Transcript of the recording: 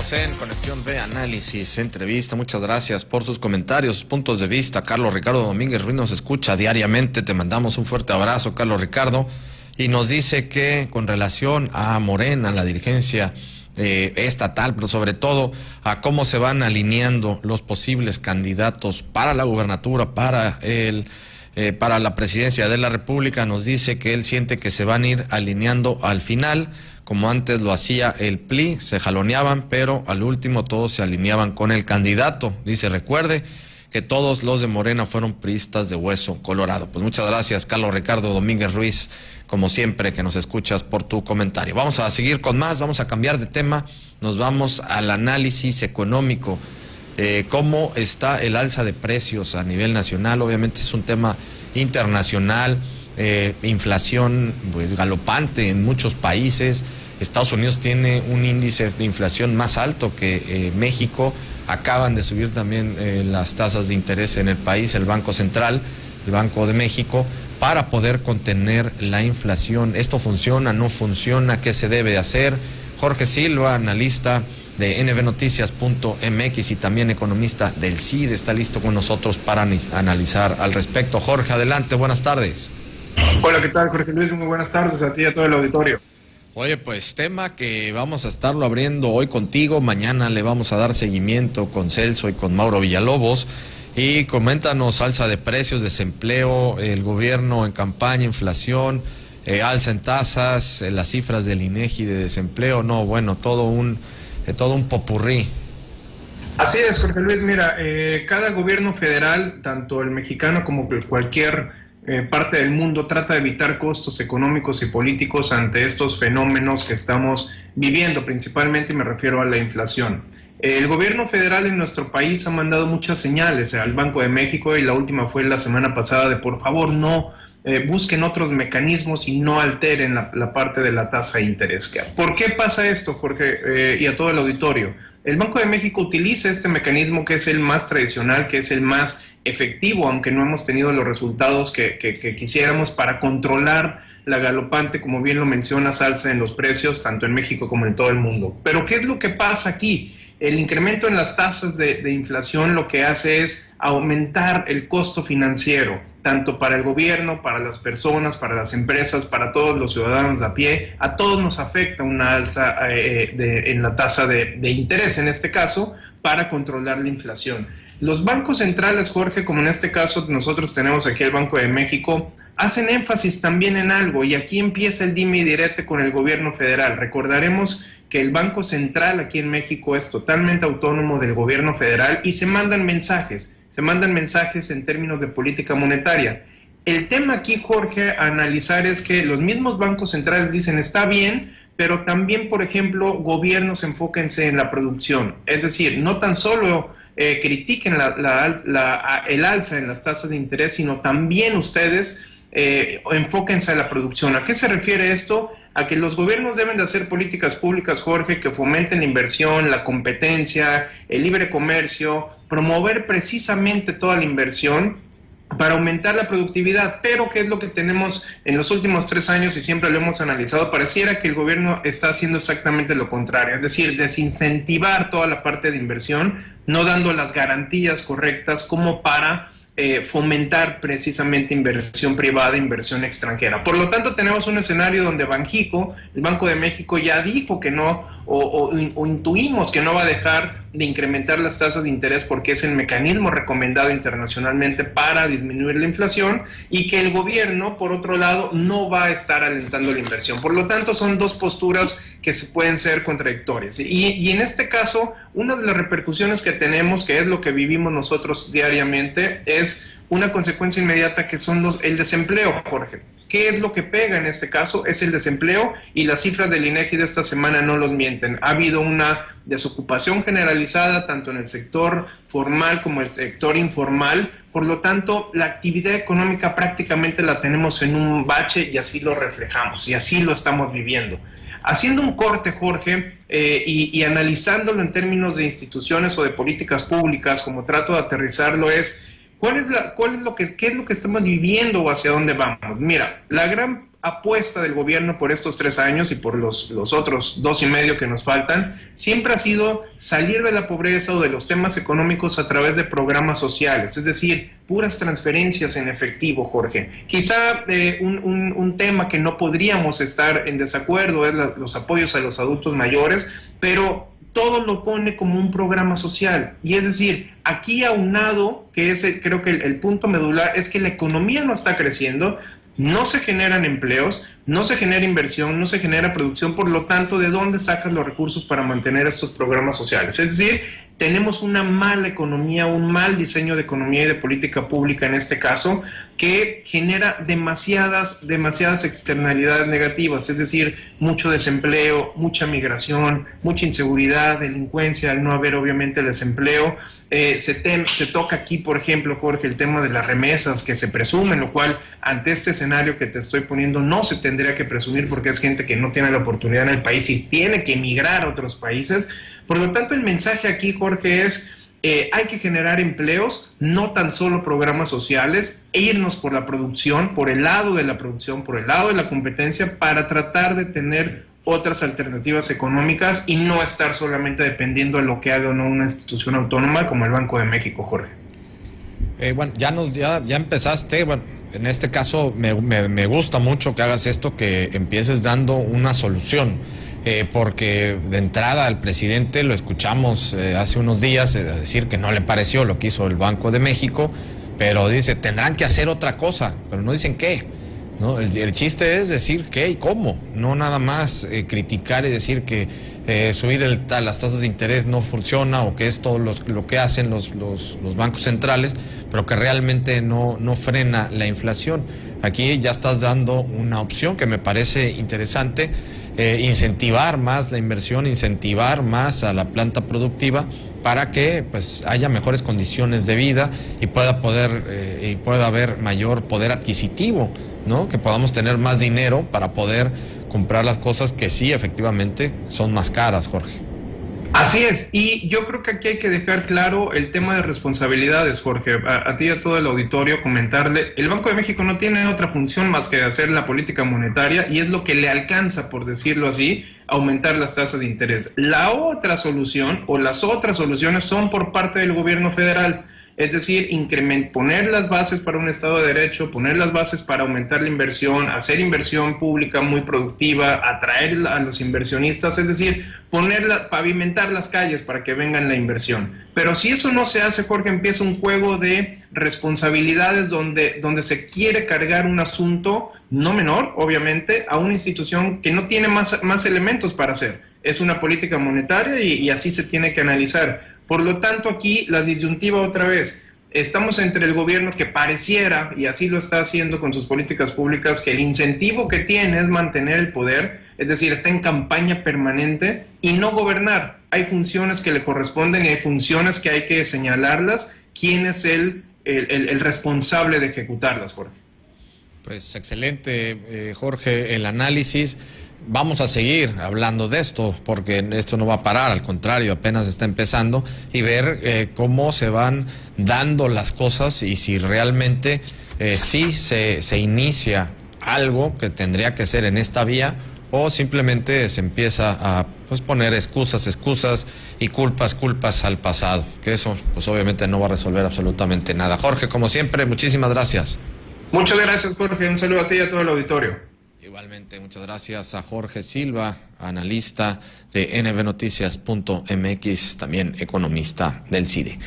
Estamos en Conexión de Análisis, entrevista. Muchas gracias por sus comentarios, sus puntos de vista. Carlos Ricardo Domínguez Ruiz nos escucha diariamente. Te mandamos un fuerte abrazo, Carlos Ricardo. Y nos dice que con relación a Morena, la dirigencia estatal, pero sobre todo a cómo se van alineando los posibles candidatos para la gubernatura, para la presidencia de la República, nos dice que él siente que se van a ir alineando al final, como antes lo hacía el PLI, se jaloneaban, pero al último todos se alineaban con el candidato. Dice, recuerde que todos los de Morena fueron priistas de hueso colorado. Pues muchas gracias, Carlos Ricardo Domínguez Ruiz, como siempre que nos escuchas, por tu comentario. Vamos a seguir con más, vamos a cambiar de tema, nos vamos al análisis económico. ¿Cómo está el alza de precios a nivel nacional? Obviamente es un tema internacional, inflación pues galopante en muchos países. Estados Unidos tiene un índice de inflación más alto que México. Acaban de subir también las tasas de interés en el país, el Banco Central, el Banco de México, para poder contener la inflación. ¿Esto funciona, no funciona? ¿Qué se debe hacer? Jorge Silva, analista de nbnoticias.mx y también economista del CID, está listo con nosotros para analizar al respecto. Jorge, adelante, buenas tardes. Hola, ¿qué tal, Jorge Luis? Muy buenas tardes a ti y a todo el auditorio. Oye, pues tema que vamos a estarlo abriendo hoy contigo, mañana le vamos a dar seguimiento con Celso y con Mauro Villalobos. Y coméntanos, alza de precios, desempleo, el gobierno en campaña, inflación, alza en tasas, las cifras del INEGI de desempleo, no, bueno, todo un popurrí. Así es, Jorge Luis, mira, cada gobierno federal, tanto el mexicano como cualquier parte del mundo, trata de evitar costos económicos y políticos ante estos fenómenos que estamos viviendo, principalmente me refiero a la inflación. El gobierno federal en nuestro país ha mandado muchas señales al Banco de México y la última fue la semana pasada de por favor no busquen otros mecanismos y no alteren la parte de la tasa de interés. ¿Por qué pasa esto, Jorge, y a todo el auditorio? El Banco de México utiliza este mecanismo que es el más tradicional, que es el más efectivo, aunque no hemos tenido los resultados que quisiéramos para controlar la galopante, como bien lo mencionas, alza en los precios, tanto en México como en todo el mundo. Pero ¿qué es lo que pasa aquí? El incremento en las tasas de inflación lo que hace es aumentar el costo financiero, tanto para el gobierno, para las personas, para las empresas, para todos los ciudadanos de a pie. A todos nos afecta una alza en la tasa de interés, en este caso, para controlar la inflación. Los bancos centrales, Jorge, como en este caso nosotros tenemos aquí el Banco de México, hacen énfasis también en algo, y aquí empieza el dime y direte con el gobierno federal. Recordaremos que el Banco Central aquí en México es totalmente autónomo del gobierno federal y se mandan mensajes en términos de política monetaria. El tema aquí, Jorge, a analizar es que los mismos bancos centrales dicen está bien, pero también, por ejemplo, gobiernos enfóquense en la producción. Es decir, no tan solo critiquen el alza en las tasas de interés, sino también ustedes enfóquense en la producción. ¿A qué se refiere esto? A que los gobiernos deben de hacer políticas públicas, Jorge, que fomenten la inversión, la competencia, el libre comercio, promover precisamente toda la inversión para aumentar la productividad. Pero ¿qué es lo que tenemos en los últimos 3 años y siempre lo hemos analizado? Pareciera que el gobierno está haciendo exactamente lo contrario, es decir, desincentivar toda la parte de inversión, no dando las garantías correctas como para fomentar precisamente inversión privada, inversión extranjera. Por lo tanto, tenemos un escenario donde Banxico, el Banco de México, ya dijo que no, o intuimos que no va a dejar de incrementar las tasas de interés porque es el mecanismo recomendado internacionalmente para disminuir la inflación, y que el gobierno, por otro lado, no va a estar alentando la inversión. Por lo tanto, son dos posturas que se pueden ser contradictorias. Y en este caso, una de las repercusiones que tenemos, que es lo que vivimos nosotros diariamente, es una consecuencia inmediata que son el desempleo, Jorge. ¿Qué es lo que pega en este caso? Es el desempleo, y las cifras del INEGI de esta semana no los mienten. Ha habido una desocupación generalizada tanto en el sector formal como el sector informal. Por lo tanto, la actividad económica prácticamente la tenemos en un bache, y así lo reflejamos y así lo estamos viviendo. Haciendo un corte, Jorge, y analizándolo en términos de instituciones o de políticas públicas, como trato de aterrizarlo, es ¿qué es lo que estamos viviendo o hacia dónde vamos? Mira, la gran apuesta del gobierno por estos 3 años y por los otros 2 y medio que nos faltan, siempre ha sido salir de la pobreza o de los temas económicos a través de programas sociales, es decir, puras transferencias en efectivo, Jorge. Quizá un tema que no podríamos estar en desacuerdo es los apoyos a los adultos mayores, pero todo lo pone como un programa social. Y es decir, aquí aunado, que creo que el punto medular es que la economía no está creciendo, no se generan empleos, no se genera inversión, no se genera producción, por lo tanto, ¿de dónde sacas los recursos para mantener estos programas sociales? Es decir, tenemos una mala economía, un mal diseño de economía y de política pública en este caso, que genera demasiadas externalidades negativas, es decir, mucho desempleo, mucha migración, mucha inseguridad, delincuencia, al no haber obviamente el desempleo. Se toca aquí, por ejemplo, Jorge, el tema de las remesas que se presumen, lo cual ante este escenario que te estoy poniendo no se tendría que presumir porque es gente que no tiene la oportunidad en el país y tiene que emigrar a otros países. Por lo tanto, el mensaje aquí, Jorge, es hay que generar empleos, no tan solo programas sociales, e irnos por la producción, por el lado de la producción, por el lado de la competencia, para tratar de tener otras alternativas económicas y no estar solamente dependiendo de lo que haga o no una institución autónoma como el Banco de México, Jorge. Bueno, ya empezaste, bueno, en este caso me gusta mucho que hagas esto, que empieces dando una solución, porque de entrada al presidente lo escuchamos hace unos días decir que no le pareció lo que hizo el Banco de México, pero dice, tendrán que hacer otra cosa, pero no dicen qué. ¿No? El chiste es decir qué y cómo, no nada más criticar y decir que subir las tasas de interés no funciona o que es todo lo que hacen los bancos centrales, pero que realmente no frena la inflación. Aquí ya estás dando una opción que me parece interesante, incentivar más la inversión, incentivar más a la planta productiva para que pues haya mejores condiciones de vida y pueda haber mayor poder adquisitivo, ¿no? Que podamos tener más dinero para poder comprar las cosas que sí, efectivamente, son más caras, Jorge. Así es, y yo creo que aquí hay que dejar claro el tema de responsabilidades, Jorge. A ti y a todo el auditorio comentarle, el Banco de México no tiene otra función más que hacer la política monetaria y es lo que le alcanza, por decirlo así, aumentar las tasas de interés. La otra solución o las otras soluciones son por parte del gobierno federal. Es decir, poner las bases para un Estado de Derecho, poner las bases para aumentar la inversión, hacer inversión pública muy productiva, atraer a los inversionistas, es decir, pavimentar las calles para que vengan la inversión. Pero si eso no se hace, Jorge, empieza un juego de responsabilidades donde se quiere cargar un asunto no menor, obviamente, a una institución que no tiene más elementos para hacer. Es una política monetaria y así se tiene que analizar. Por lo tanto, aquí la disyuntiva otra vez, estamos entre el gobierno que pareciera, y así lo está haciendo con sus políticas públicas, que el incentivo que tiene es mantener el poder, es decir, está en campaña permanente y no gobernar. Hay funciones que le corresponden y hay funciones que hay que señalarlas. ¿Quién es el responsable de ejecutarlas, Jorge? Pues excelente, Jorge, el análisis. Vamos a seguir hablando de esto porque esto no va a parar, al contrario, apenas está empezando, y ver cómo se van dando las cosas y si realmente sí se inicia algo que tendría que ser en esta vía o simplemente se empieza a poner excusas y culpas al pasado, que eso pues obviamente no va a resolver absolutamente nada. Jorge, como siempre, muchísimas gracias. Muchas gracias, Jorge, un saludo a ti y a todo el auditorio. Igualmente, muchas gracias a Jorge Silva, analista de nbnoticias.mx, también economista del CIDE.